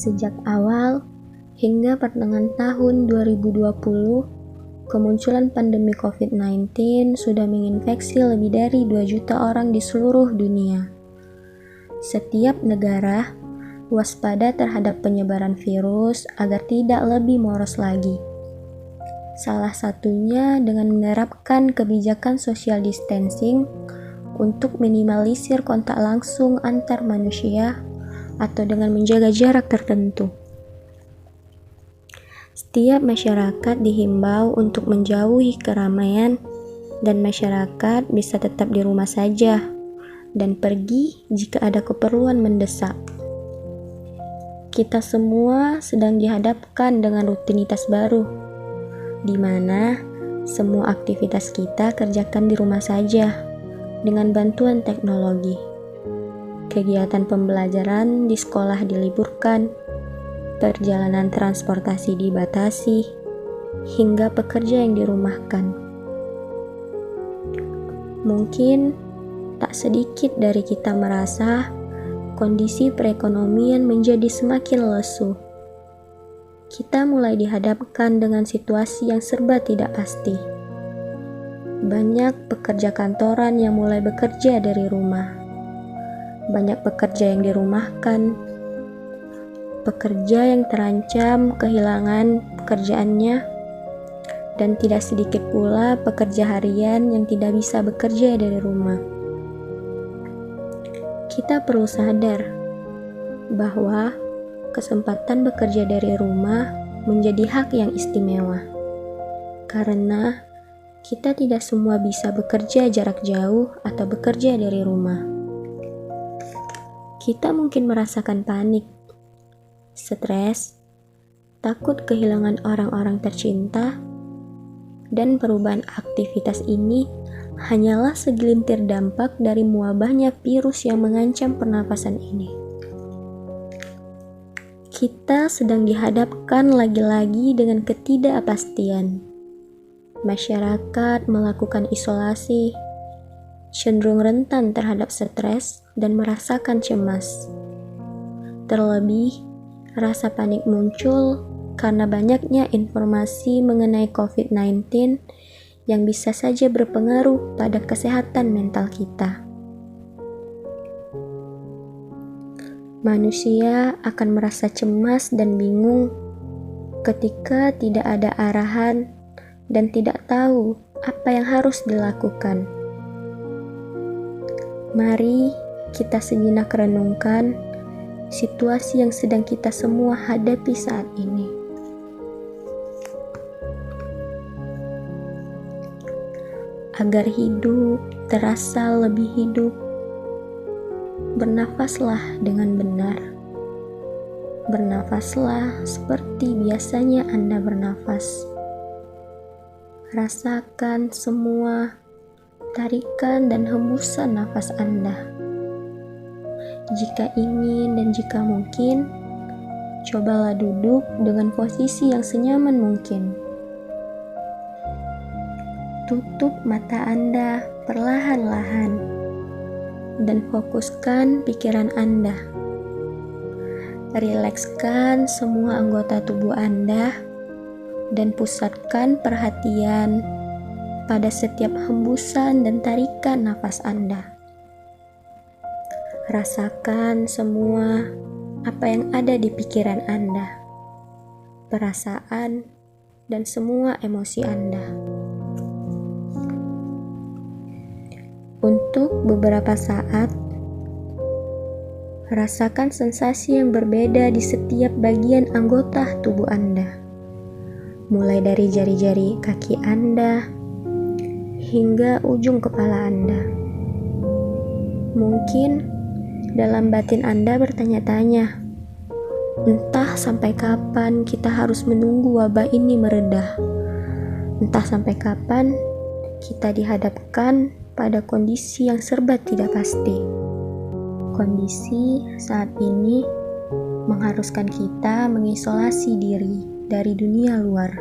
Sejak awal hingga pertengahan tahun 2020, kemunculan pandemi COVID-19 sudah menginfeksi lebih dari 2 juta orang di seluruh dunia. Setiap negara waspada terhadap penyebaran virus agar tidak lebih moros lagi. Salah satunya dengan menerapkan kebijakan social distancing untuk minimalisir kontak langsung antar manusia atau dengan menjaga jarak tertentu. Setiap masyarakat dihimbau untuk menjauhi keramaian dan masyarakat bisa tetap di rumah saja dan pergi jika ada keperluan mendesak. Kita semua sedang dihadapkan dengan rutinitas baru, di mana semua aktivitas kita kerjakan di rumah saja dengan bantuan teknologi. Kegiatan pembelajaran di sekolah diliburkan, perjalanan transportasi dibatasi, hingga pekerja yang dirumahkan. Mungkin tak sedikit dari kita merasa kondisi perekonomian menjadi semakin lesu. Kita mulai dihadapkan dengan situasi yang serba tidak pasti. Banyak pekerja kantoran yang mulai bekerja dari rumah. Banyak pekerja yang dirumahkan. Pekerja yang terancam kehilangan pekerjaannya. Dan tidak sedikit pula pekerja harian yang tidak bisa bekerja dari rumah. Kita perlu sadar bahwa kesempatan bekerja dari rumah menjadi hak yang istimewa. Karena kita tidak semua bisa bekerja jarak jauh atau bekerja dari rumah. Kita mungkin merasakan panik, stres, takut kehilangan orang-orang tercinta, dan perubahan aktivitas ini hanyalah segelintir dampak dari mewabahnya virus yang mengancam pernapasan ini. Kita sedang dihadapkan lagi-lagi dengan ketidakpastian. Masyarakat melakukan isolasi, cenderung rentan terhadap stres dan merasakan cemas. Terlebih, rasa panik muncul karena banyaknya informasi mengenai COVID-19 yang bisa saja berpengaruh pada kesehatan mental kita. Manusia akan merasa cemas dan bingung ketika tidak ada arahan dan tidak tahu apa yang harus dilakukan. Mari kita sejenak renungkan situasi yang sedang kita semua hadapi saat ini. Agar hidup terasa lebih hidup, bernafaslah dengan benar. Bernafaslah seperti biasanya Anda bernafas. Rasakan semua tarikan dan hembusan nafas Anda. Jika ingin dan jika mungkin, cobalah duduk dengan posisi yang senyaman mungkin. Tutup mata Anda perlahan-lahan dan fokuskan pikiran Anda. Rilekskan semua anggota tubuh Anda dan pusatkan perhatian pada setiap hembusan dan tarikan nafas Anda. Rasakan semua apa yang ada di pikiran Anda, perasaan, dan semua emosi Anda. Untuk beberapa saat, rasakan sensasi yang berbeda di setiap bagian anggota tubuh Anda. Mulai dari jari-jari kaki Anda hingga ujung kepala Anda. Mungkin dalam batin Anda bertanya-tanya, entah sampai kapan kita harus menunggu wabah ini meredah. Entah sampai kapan kita dihadapkan pada kondisi yang serba tidak pasti. Kondisi saat ini mengharuskan kita mengisolasi diri dari dunia luar,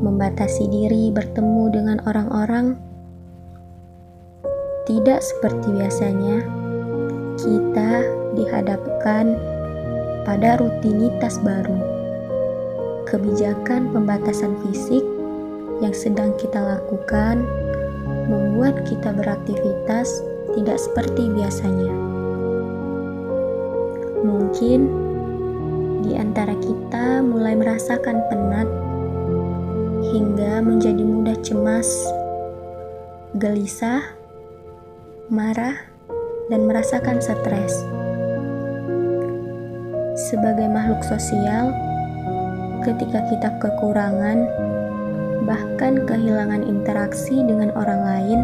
membatasi diri bertemu dengan orang-orang. Tidak seperti biasanya, kita dihadapkan pada rutinitas baru. Kebijakan pembatasan fisik yang sedang kita lakukan membuat kita beraktivitas tidak seperti biasanya. Mungkin di antara kita mulai merasakan penat hingga menjadi mudah cemas, gelisah, marah, dan merasakan stres. Sebagai makhluk sosial, ketika kita kekurangan, bahkan kehilangan interaksi dengan orang lain,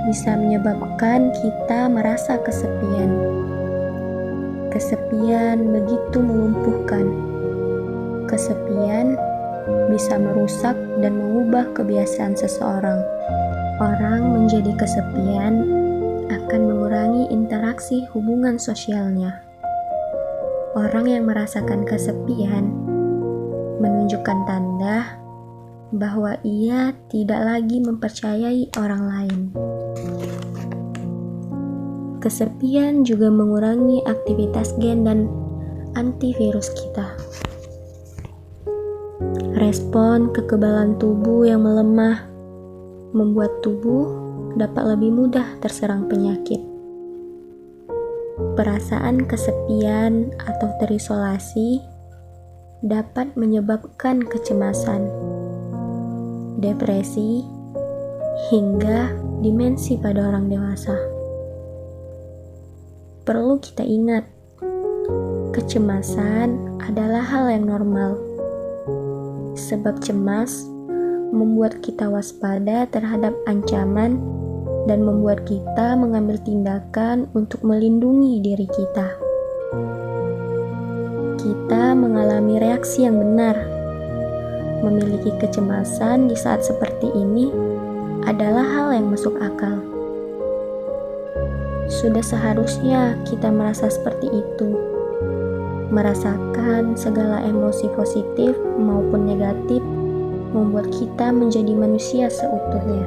bisa menyebabkan kita merasa kesepian. Kesepian begitu melumpuhkan. Kesepian bisa merusak dan mengubah kebiasaan seseorang. Orang menjadi kesepian akan mengurangi interaksi hubungan sosialnya. Orang yang merasakan kesepian menunjukkan tanda bahwa ia tidak lagi mempercayai orang lain. Kesepian juga mengurangi aktivitas gen dan antivirus kita. Respon kekebalan tubuh yang melemah membuat tubuh dapat lebih mudah terserang penyakit. Perasaan kesepian atau terisolasi dapat menyebabkan kecemasan, depresi, hingga demensi pada orang dewasa. Perlu kita ingat, kecemasan adalah hal yang normal. Sebab cemas membuat kita waspada terhadap ancaman dan membuat kita mengambil tindakan untuk melindungi diri kita. Kita mengalami reaksi yang benar. Memiliki kecemasan di saat seperti ini adalah hal yang masuk akal. Sudah seharusnya kita merasa seperti itu, merasakan segala emosi positif maupun negatif membuat kita menjadi manusia seutuhnya.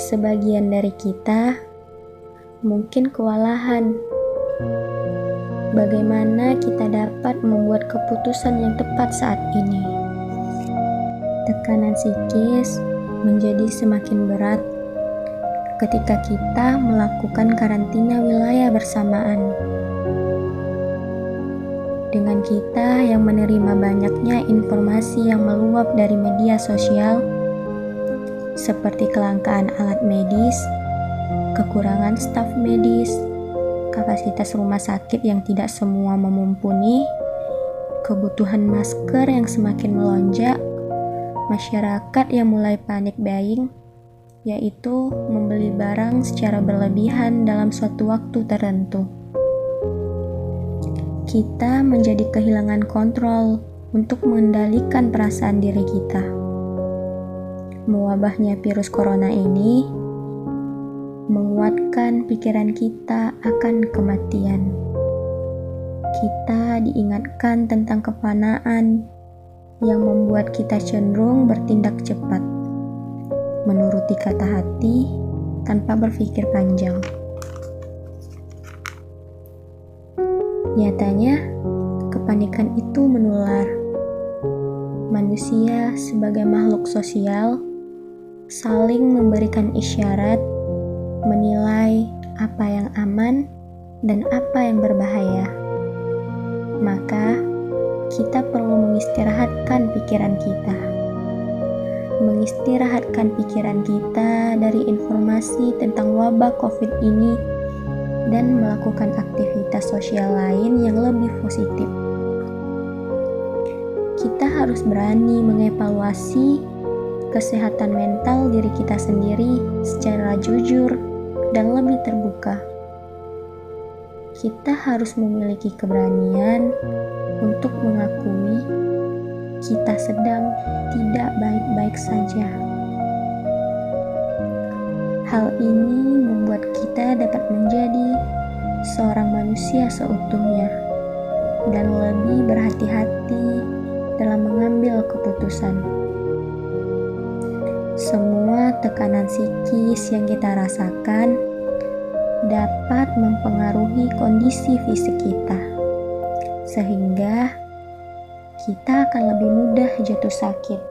Sebagian dari kita mungkin kewalahan. Bagaimana kita dapat membuat keputusan yang tepat saat ini? Tekanan psikis menjadi semakin berat ketika kita melakukan karantina wilayah bersamaan. Dengan kita yang menerima banyaknya informasi yang meluap dari media sosial, seperti kelangkaan alat medis, kekurangan staf medis, kapasitas rumah sakit yang tidak semua memumpuni, kebutuhan masker yang semakin melonjak, masyarakat yang mulai panik buying, yaitu membeli barang secara berlebihan dalam suatu waktu tertentu. Kita menjadi kehilangan kontrol untuk mengendalikan perasaan diri kita. Mewabahnya virus corona ini menguatkan pikiran kita akan kematian. Kita diingatkan tentang kefanaan yang membuat kita cenderung bertindak cepat, menuruti kata hati tanpa berpikir panjang. Nyatanya, kepanikan itu menular. Manusia sebagai makhluk sosial saling memberikan isyarat, menilai apa yang aman dan apa yang berbahaya. Maka, kita perlu mengistirahatkan pikiran kita. Mengistirahatkan pikiran kita dari informasi tentang wabah COVID ini dan melakukan aktivitas sosial lain yang lebih positif. Kita harus berani mengevaluasi kesehatan mental diri kita sendiri secara jujur dan lebih terbuka. Kita harus memiliki keberanian untuk mengakui kita sedang tidak baik-baik saja. Hal ini membuat kita dapat menjadi seorang manusia seutuhnya dan lebih berhati-hati dalam mengambil keputusan. Semua tekanan psikis yang kita rasakan dapat mempengaruhi kondisi fisik kita, sehingga kita akan lebih mudah jatuh sakit.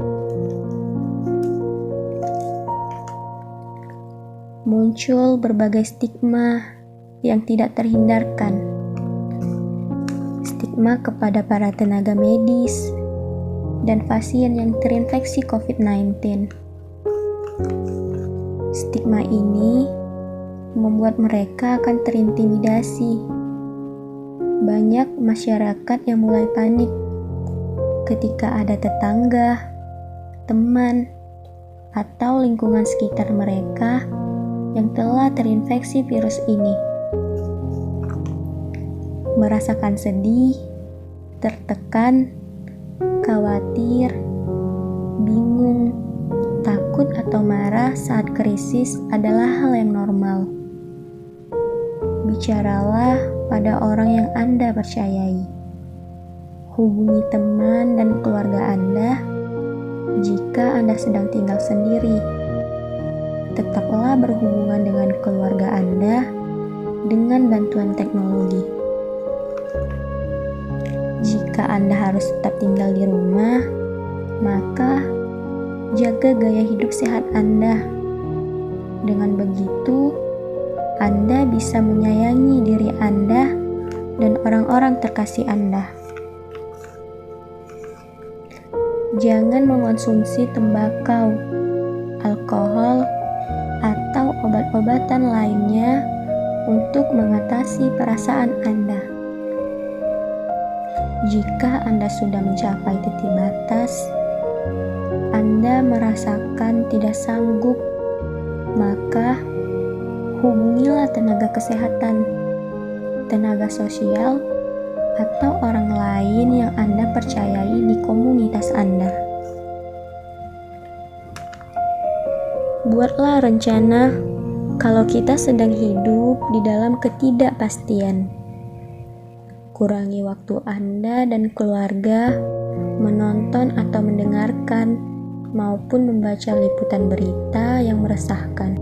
Muncul berbagai stigma yang tidak terhindarkan. Stigma kepada para tenaga medis dan pasien yang terinfeksi COVID-19. Stigma ini membuat mereka akan terintimidasi. Banyak masyarakat yang mulai panik ketika ada tetangga, teman, atau lingkungan sekitar mereka yang telah terinfeksi virus ini. Merasakan sedih, tertekan, khawatir, bingung, takut atau marah saat krisis adalah hal yang normal. Bicaralah pada orang yang Anda percayai. Hubungi teman dan keluarga Anda jika Anda sedang tinggal sendiri. Tetaplah berhubungan dengan keluarga Anda dengan bantuan teknologi. Jika Anda harus tetap tinggal di rumah, maka jaga gaya hidup sehat Anda. Dengan begitu, Anda bisa menyayangi diri Anda dan orang-orang terkasih Anda. Jangan mengonsumsi tembakau, alkohol, atau obat-obatan lainnya untuk mengatasi perasaan Anda. Jika Anda sudah mencapai titik batas, Anda merasakan tidak sanggup, maka hubungilah tenaga kesehatan, tenaga sosial, atau orang lain yang Anda percayai di komunitas Anda. Buatlah rencana kalau kita sedang hidup di dalam ketidakpastian. Kurangi waktu Anda dan keluarga menonton atau mendengarkan maupun membaca liputan berita yang meresahkan.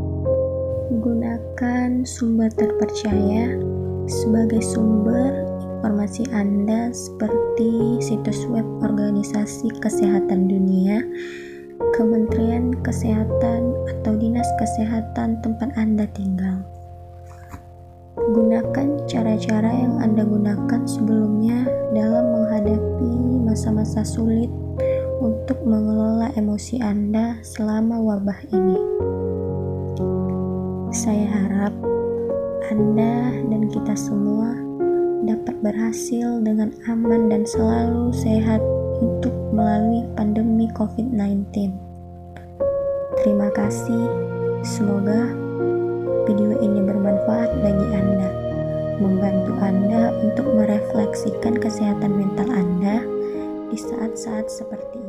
Gunakan sumber terpercaya sebagai sumber informasi Anda seperti situs web Organisasi Kesehatan Dunia, Kementerian Kesehatan, atau Dinas Kesehatan tempat Anda tinggal. Gunakan cara-cara yang Anda gunakan sebelumnya dalam menghadapi masa-masa sulit untuk mengelola emosi Anda selama wabah ini. Saya harap Anda dan kita semua dapat berhasil dengan aman dan selalu sehat untuk melalui pandemi COVID-19. Terima kasih. Semoga video ini bermanfaat bagi Anda, membantu Anda untuk merefleksikan kesehatan mental Anda di saat-saat seperti ini.